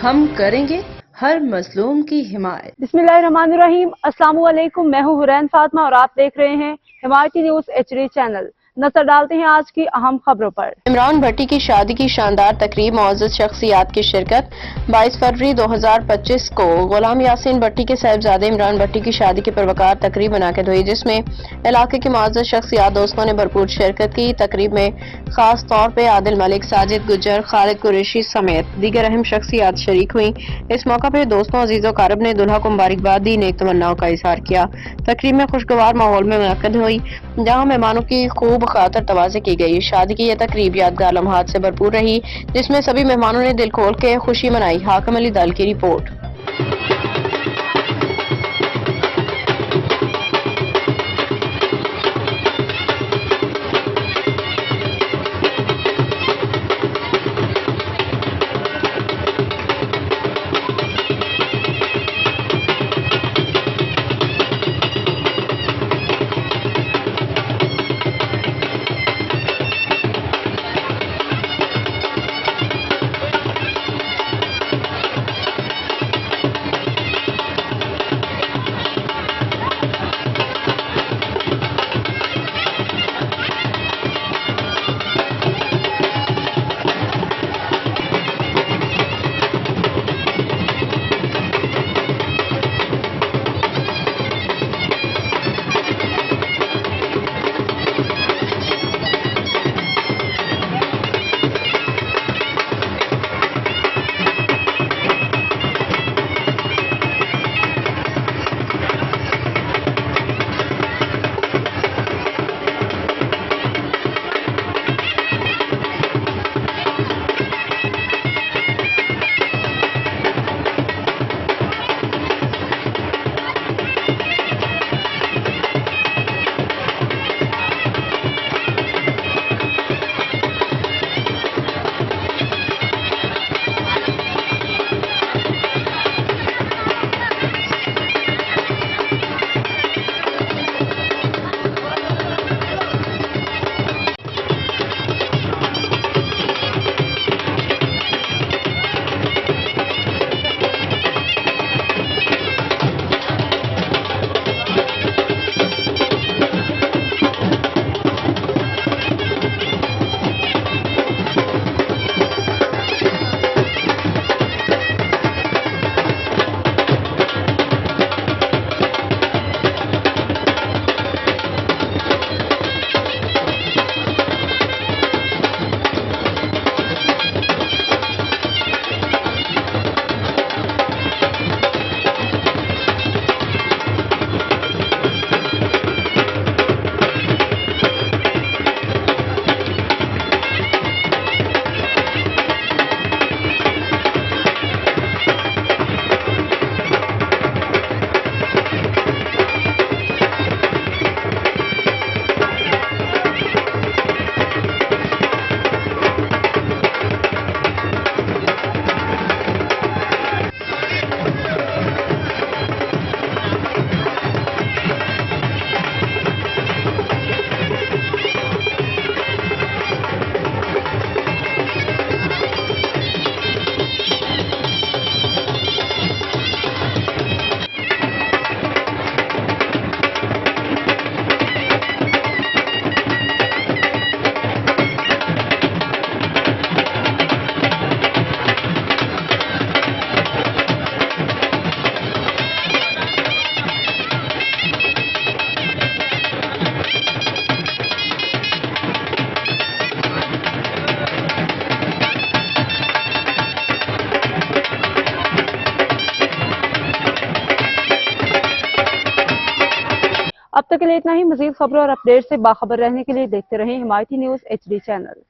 हम करेंगे हर मजलूम की हिमायत। बिस्मिल्लाहिर्रहमानिर्रहीम। अस्सलाम वालेकुम। मैं हूँ हुरैन फातिमा और आप देख रहे हैं हिमायती न्यूज HD चैनल। नजर डालते हैं आज की अहम खबरों पर। इमरान भट्टी की शादी की शानदार तकरीब, मुअज़्ज़ज़ शख्सियात की शिरकत। 22 फरवरी 2025 को गुलाम यासीन भट्टी के साहिबजादे इमरान भट्टी की शादी की परवकार तकरीब मुनाकिद हुई, जिसमें इलाके की मुअज़्ज़ज़ शख्सियात दोस्तों ने भरपूर शिरकत की। तकरीब में खास तौर पर आदिल मलिक, साजिद गुज्जर, खालिद कुरैशी समेत दीगर अहम शख्सियात शरीक हुई। इस मौका पर दोस्तों, अजीजों कारब ने दुल्हा को मुबारकबाद दी, नेक तमन्नाओं का इजहार किया। तकरीब में खुशगवार माहौल में मुनक्किद हुई, जहाँ मेहमानों की खूब खातर तवाज़ी की गई। शादी की यह तकरीब यादगार लम्हात से भरपूर रही, जिसमें सभी मेहमानों ने दिल खोल के खुशी मनाई। हाकिम अली दल की रिपोर्ट। अब तक के लिए इतना ही। मजीद खबरों और अपडेट से बाखबर रहने के लिए देखते रहें हिमायती न्यूज HD चैनल।